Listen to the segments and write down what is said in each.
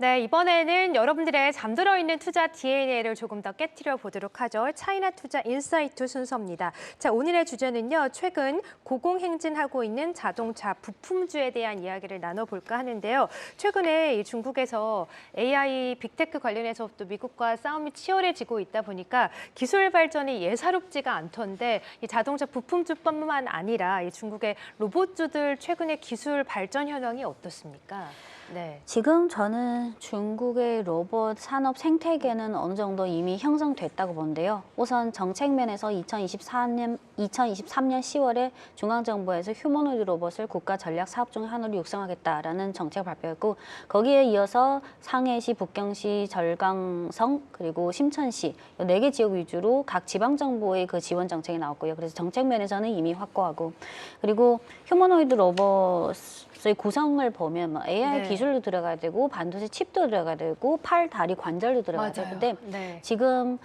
네, 이번에는 여러분들의 잠들어 있는 투자 DNA를 조금 더 깨트려 보도록 하죠. 차이나 투자 인사이트 순서입니다. 자, 오늘의 주제는요. 최근 고공행진하고 있는 자동차 부품주에 대한 이야기를 나눠볼까 하는데요. 최근에 이 중국에서 AI, 빅테크 관련해서 또 미국과 싸움이 치열해지고 있다 보니까 기술 발전이 예사롭지가 않던데 이 자동차 부품주뿐만 아니라 이 중국의 로봇주들 최근의 기술 발전 현황이 어떻습니까? 네. 지금 저는 중국의 로봇 산업 생태계는 어느 정도 이미 형성됐다고 보는데요. 우선 정책 면에서 2023년 10월에 중앙정부에서 휴머노이드 로봇을 국가 전략 사업 중 하나로 육성하겠다라는 정책을 발표했고, 거기에 이어서 상해시, 북경시, 절강성, 그리고 심천시 4개 지역 위주로 각 지방정부의 그 지원 정책이 나왔고요. 그래서 정책 면에서는 이미 확고하고, 그리고 휴머노이드 로봇의 구성을 보면 AI 기술도 들어가야 되고 반도체 칩도 들어가야 되고 팔, 다리, 관절도 들어가야 되는데 지금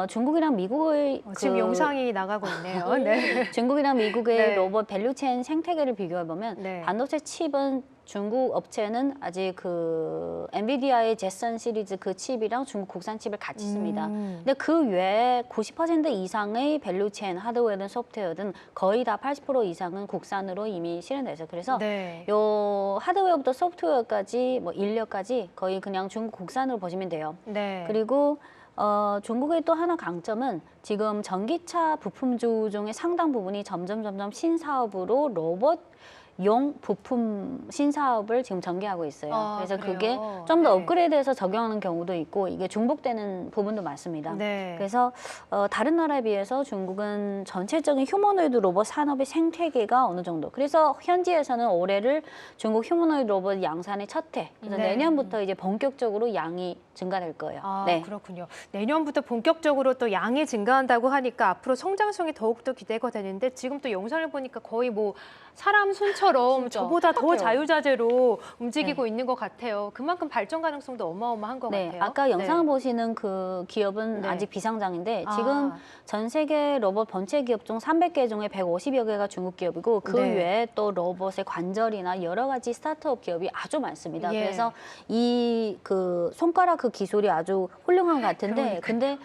중국이랑 미국의 지금 영상이 나가고 있네요. 네. 중국이랑 미국의 로봇 밸류체인 생태계를 비교해 보면 반도체 칩은 중국 업체는 아직 그 엔비디아의 제선 시리즈 그 칩이랑 중국 국산 칩을 같이 씁니다. 근데 그 외에 90% 이상의 밸류체인 하드웨어든 소프트웨어든 거의 다 80% 이상은 국산으로 이미 실현돼서, 그래서 요 하드웨어부터 소프트웨어까지 뭐 인력까지 거의 그냥 중국 국산으로 보시면 돼요. 그리고 중국의 또 하나 강점은 지금 전기차 부품주 중에 상당 부분이 점점 신사업으로 로봇용 부품 신사업을 지금 전개하고 있어요. 그래서 그래요? 그게 좀 더 업그레이드해서 적용하는 경우도 있고 이게 중복되는 부분도 많습니다. 그래서 다른 나라에 비해서 중국은 전체적인 휴머노이드 로봇 산업의 생태계가 어느 정도. 그래서 현지에서는 올해를 중국 휴머노이드 로봇 양산의 첫 해. 그래서 내년부터 이제 본격적으로 양이 증가될 거예요. 그렇군요. 내년부터 본격적으로 또 양이 증가한다고 하니까 앞으로 성장성이 더욱더 기대가 되는데 지금 또 영상을 보니까 거의 뭐 사람 손처럼 저보다 더 자유자재로 움직이고 있는 것 같아요. 그만큼 발전 가능성도 어마어마한 것 같아요. 아까 영상을 보시는 그 기업은 아직 비상장인데 지금 전 세계 로봇 본체 기업 중 300개 중에 150여 개가 중국 기업이고 그 외에 또 로봇의 관절이나 여러 가지 스타트업 기업이 아주 많습니다. 그래서 이 그 손가락 그 기술이 아주 훌륭한 것 같은데 근데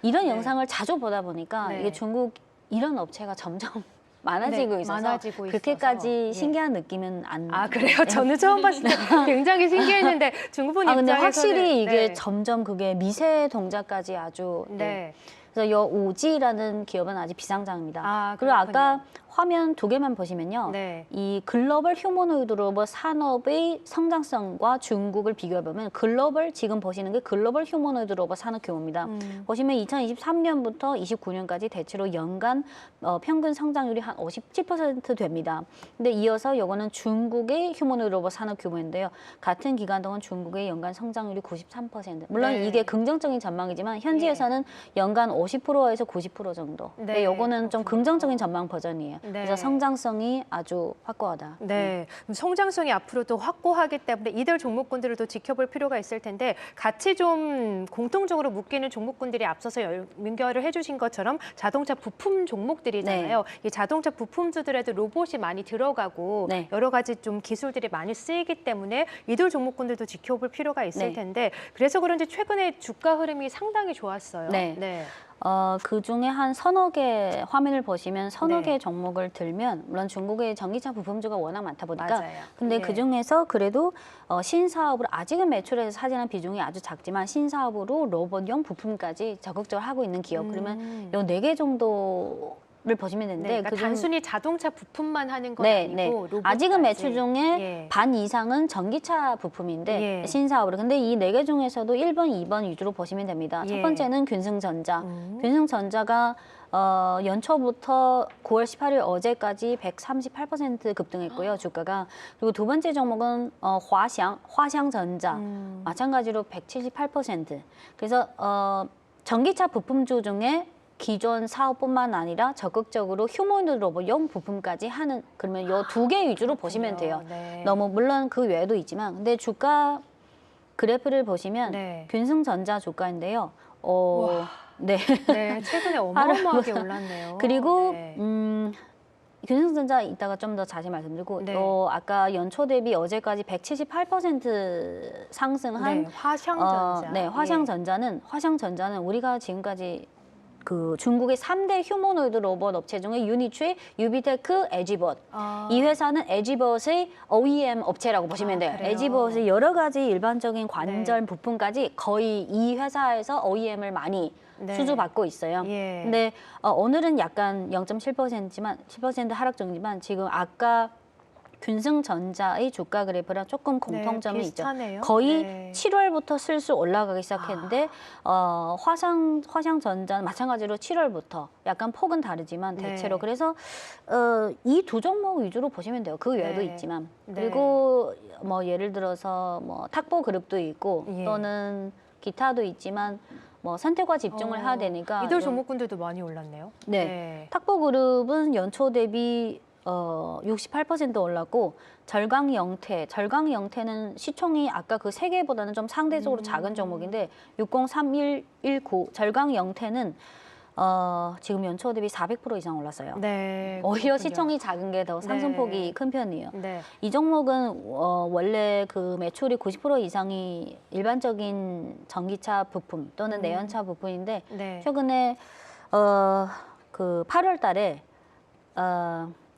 이런 영상을 자주 보다 보니까 이게 중국 이런 업체가 점점 많아지고 있어서 그렇게까지 신기한 느낌은 안 나요. 그래요? 저는 처음 봤을 때 굉장히 신기했는데 중국 입장에서는 근데 확실히 이게 점점 그게 미세 동작까지 아주 그래서 요 우지라는 기업은 아직 비상장입니다. 그리고 아까 화면 2개만 보시면요. 이 글로벌 휴머노이드 로봇 산업의 성장성과 중국을 비교해보면 글로벌, 지금 보시는 게 글로벌 휴머노이드 로봇 산업 규모입니다. 보시면 2023년부터 29년까지 대체로 연간 평균 성장률이 한 57% 됩니다. 근데 이어서 요거는 중국의 휴머노이드 로봇 산업 규모인데요. 같은 기간 동안 중국의 연간 성장률이 93%. 물론 이게 긍정적인 전망이지만 현지에서는 연간 50%에서 90% 정도. 요거는 좀 긍정적인 전망 버전이에요. 그래서 성장성이 아주 확고하다. 성장성이 앞으로 또 확고하기 때문에 이들 종목군들을 또 지켜볼 필요가 있을 텐데 같이 좀 공통적으로 묶이는 종목군들이 앞서서 연결을 해주신 것처럼 자동차 부품 종목들이잖아요. 이 자동차 부품주들에도 로봇이 많이 들어가고 여러 가지 좀 기술들이 많이 쓰이기 때문에 이들 종목군들도 지켜볼 필요가 있을 텐데 그래서 그런지 최근에 주가 흐름이 상당히 좋았어요. 그 중에 한 서너 개 화면을 보시면 서너 개 종목을 들면 물론 중국의 전기차 부품주가 워낙 많다 보니까 근데 그 중에서 그래도 신사업으로 아직은 매출에서 차지하는 비중이 아주 작지만 신사업으로 로봇용 부품까지 적극적으로 하고 있는 기업 그러면 요 4개 정도를 보시면 되는데 그러니까 단순히 자동차 부품만 하는 건 아니고 로봇까지. 아직은 매출 중에 반 이상은 전기차 부품인데 신사업으로. 근데 이 4개 중에서도 1번, 2번 위주로 보시면 됩니다. 첫 번째는 균승전자. 균승전자가 연초부터 9월 18일 어제까지 138% 급등했고요, 주가가. 그리고 두 번째 종목은 화샹전자. 마찬가지로 178%. 그래서 전기차 부품주 중에 기존 사업뿐만 아니라 적극적으로 휴머노이드 로봇용 부품까지 하는, 그러면 요 2개 위주로 보시면 돼요. 너무 물론 그 외에도 있지만 근데 주가 그래프를 보시면 균승전자 주가인데요. 최근에 어마어마하게 올랐네요. 그리고 균승전자 이따가 좀 더 자세히 말씀드리고 네. 아까 연초 대비 어제까지 178% 상승한 화성전자. 화성전자는 우리가 지금까지 그 중국의 3대 휴머노이드 로봇 업체 중에 유니트리, 유비테크, 에지봇. 이 회사는 에지봇의 OEM 업체라고 보시면 돼요. 그래요? 에지봇의 여러 가지 일반적인 관절 부품까지 거의 이 회사에서 OEM을 많이 수주받고 있어요. 근데 오늘은 약간 0.7%지만 7% 하락 중이지만 지금 아까 균승전자의 주가 그래프랑 조금 공통점이 비슷하네요. 있죠. 거의 7월부터 슬슬 올라가기 시작했는데 화성전자는 마찬가지로 7월부터 약간 폭은 다르지만 대체로 그래서 이 두 종목 위주로 보시면 돼요. 그 외에도 있지만 그리고 뭐 예를 들어서 뭐 탁보 그룹도 있고 또는 기타도 있지만 뭐 선택과 집중을 해야 되니까 이들 종목군들도 많이 올랐네요. 탁보 그룹은 연초 대비 68% 올랐고 절강 영태는 시총이 아까 그 세 개보다는 좀 상대적으로 작은 종목인데 603119 절강 영태는 지금 연초 대비 400% 이상 올랐어요. 오히려 시총이 작은 게 더 상승폭이 큰 편이에요. 이 종목은 원래 그 매출이 90% 이상이 일반적인 전기차 부품 또는 내연차 부품인데 최근에 그 8월 달에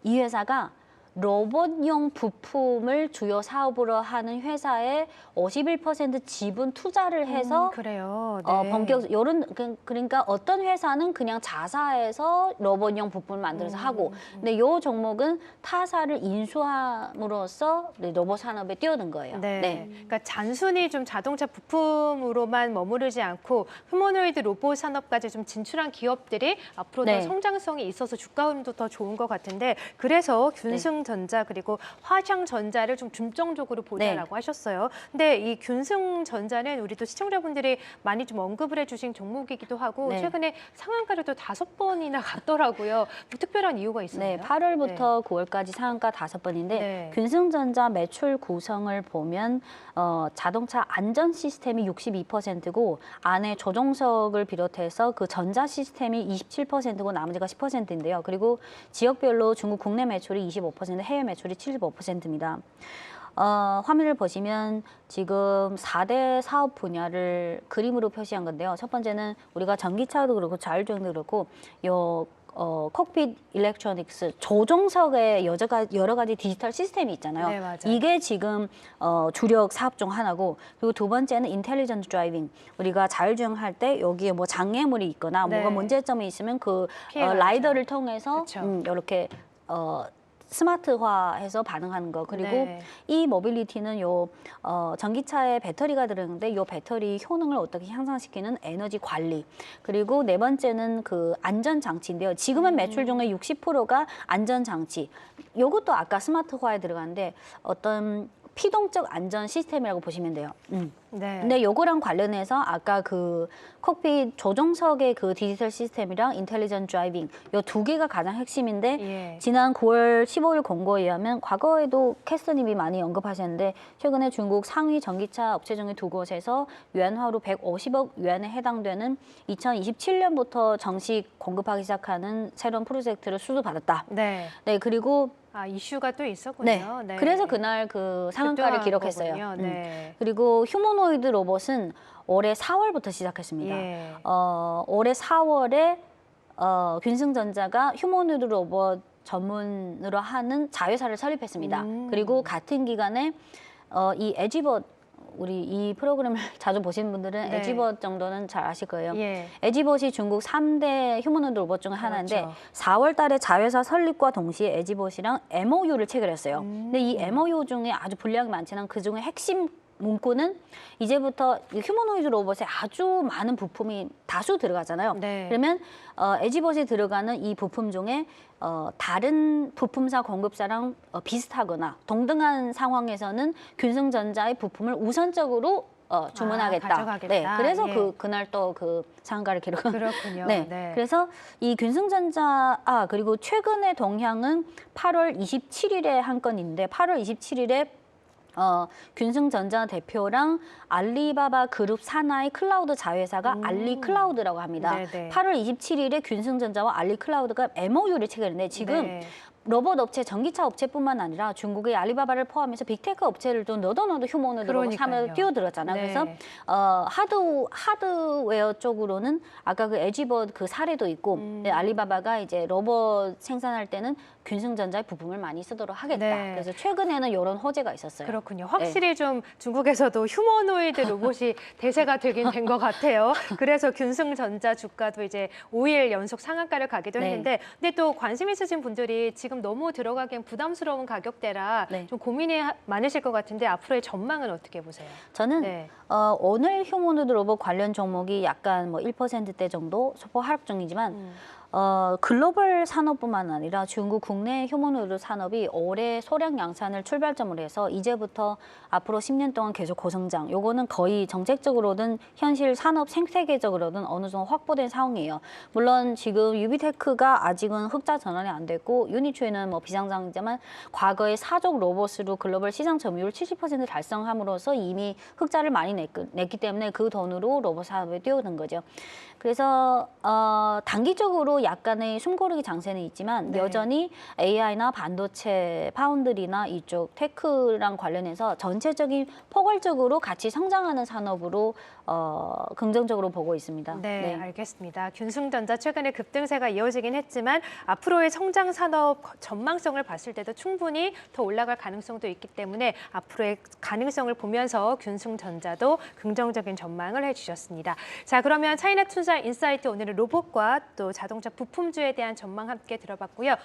이 회사가 로봇용 부품을 주요 사업으로 하는 회사에 51% 지분 투자를 해서 그래요. 본격 요런 그러니까 어떤 회사는 그냥 자사해서 로봇용 부품을 만들어서 하고 근데 요 종목은 타사를 인수함으로써 로봇 산업에 뛰어든 거예요. 그러니까 단순히 좀 자동차 부품으로만 머무르지 않고 휴머노이드 로봇 산업까지 좀 진출한 기업들이 앞으로 더 성장성이 있어서 주가 흐름도 더 좋은 것 같은데 그래서 균승전자 그리고 화성전자를 좀 중점적으로 보자라고 하셨어요. 근데 이 균승전자는 우리 또 시청자분들이 많이 좀 언급을 해주신 종목이기도 하고 최근에 상한가를 또 5번이나 갔더라고요. 뭐 특별한 이유가 있었나요? 8월부터 9월까지 상한가 5번인데 균승전자 매출 구성을 보면 자동차 안전 시스템이 62%고 안에 조종석을 비롯해서 그 전자 시스템이 27%고 나머지가 10%인데요. 그리고 지역별로 중국 국내 매출이 25%, 해외 매출이 75%입니다. 화면을 보시면 지금 4대 사업 분야를 그림으로 표시한 건데요. 첫 번째는 우리가 전기차도 그렇고 자율주행도 그렇고 콕핏 일렉트로닉스 조종석에 여러 가지 디지털 시스템이 있잖아요. 이게 지금 주력 사업 중 하나고 그리고 두 번째는 인텔리전트 드라이빙. 우리가 자율주행할 때 여기에 뭐 장애물이 있거나 뭐가 문제점이 있으면 그 라이더를 통해서 이렇게 스마트화해서 반응하는 거. 그리고 이 모빌리티는 전기차에 배터리가 들어있는데 이 배터리 효능을 어떻게 향상시키는 에너지 관리. 그리고 네 번째는 그 안전장치인데요. 지금은 매출 중에 60%가 안전장치. 이것도 아까 스마트화에 들어가는데 어떤 피동적 안전 시스템이라고 보시면 돼요. 근데 요거랑 관련해서 아까 그 콕핏 조종석의 그 디지털 시스템이랑 인텔리전트 드라이빙 요 두 개가 가장 핵심인데 지난 9월 15일 공고에 의하면 과거에도 캐스터님이 많이 언급하셨는데 최근에 중국 상위 전기차 업체 중에 두 곳에서 yuan화로 150억 yuan에 해당되는 2027년부터 정식 공급하기 시작하는 새로운 프로젝트를 수주받았다. 그리고 이슈가 또 있었군요. 그래서 그날 그 상한가를 기록했어요. 그리고 휴머노이드 로봇은 올해 4월부터 시작했습니다. 올해 4월에 균승전자가 휴머노이드 로봇 전문으로 하는 자회사를 설립했습니다. 그리고 같은 기간에 이 에지봇 우리 이 프로그램을 자주 보시는 분들은 에지봇 정도는 잘 아실 거예요. 에지봇이 중국 3대 휴머노이드 로봇 중 하나인데 4월 달에 자회사 설립과 동시에 에지봇이랑 MOU를 체결했어요. 근데 이 MOU 중에 아주 분량이 많지만 그중에 핵심 문구는 이제부터 휴머노이드 로봇에 아주 많은 부품이 다수 들어가잖아요. 그러면 에지봇에 들어가는 이 부품 중에 다른 부품사 공급사랑 비슷하거나 동등한 상황에서는 균승전자의 부품을 우선적으로 주문하겠다. 그래서 그날 또 그 상한가를 기록한. 그렇군요. 그래서 이 균승전자 그리고 최근의 동향은 8월 27일에 한 건인데 8월 27일에 균승전자 대표랑 알리바바 그룹 산하의 클라우드 자회사가 알리클라우드라고 합니다. 8월 27일에 균승전자와 알리클라우드가 MOU를 체결했는데 지금 로봇 업체, 전기차 업체뿐만 아니라 중국의 알리바바를 포함해서 빅테크 업체들도 너도 휴머노드 로봇 산업에 뛰어들었잖아요. 네. 그래서 하드웨어 쪽으로는 아까 그 에지버 그 사례도 있고 알리바바가 이제 로봇 생산할 때는 균승전자의 부품을 많이 쓰도록 하겠다. 네. 그래서 최근에는 이런 호재가 있었어요. 그렇군요. 확실히 좀 중국에서도 휴머노이드 로봇이 대세가 되긴 된 것 같아요. 그래서 균승전자 주가도 이제 5일 연속 상한가를 가기도 했는데 근데 또 관심 있으신 분들이 지금 너무 들어가기엔 부담스러운 가격대라 좀 고민이 많으실 것 같은데 앞으로의 전망은 어떻게 보세요? 저는 오늘 휴머노이드 로봇 관련 종목이 약간 뭐 1%대 정도 소폭 하락 중이지만 글로벌 산업뿐만 아니라 중국 국내 휴머노이드 산업이 올해 소량 양산을 출발점으로 해서 이제부터 앞으로 10년 동안 계속 고성장. 요거는 거의 정책적으로든 현실 산업 생태계적으로든 어느 정도 확보된 상황이에요. 물론 지금 유비테크가 아직은 흑자 전환이 안 됐고 유니초이는 뭐 비상장이지만 과거에 사족 로봇으로 글로벌 시장 점유율 70% 달성함으로써 이미 흑자를 많이 냈기 때문에 그 돈으로 로봇 산업에 뛰어든 거죠. 그래서 단기적으로 약간의 숨고르기 장세는 있지만 여전히 AI나 반도체, 파운드리나 이쪽 테크랑 관련해서 전체적인 포괄적으로 같이 성장하는 산업으로 긍정적으로 보고 있습니다. 네, 알겠습니다. 균승전자 최근에 급등세가 이어지긴 했지만 앞으로의 성장 산업 전망성을 봤을 때도 충분히 더 올라갈 가능성도 있기 때문에 앞으로의 가능성을 보면서 균승전자도 긍정적인 전망을 해주셨습니다. 자, 그러면 차이나 투자 인사이트 오늘은 로봇과 또 자동차 부품주에 대한 전망 함께 들어봤고요.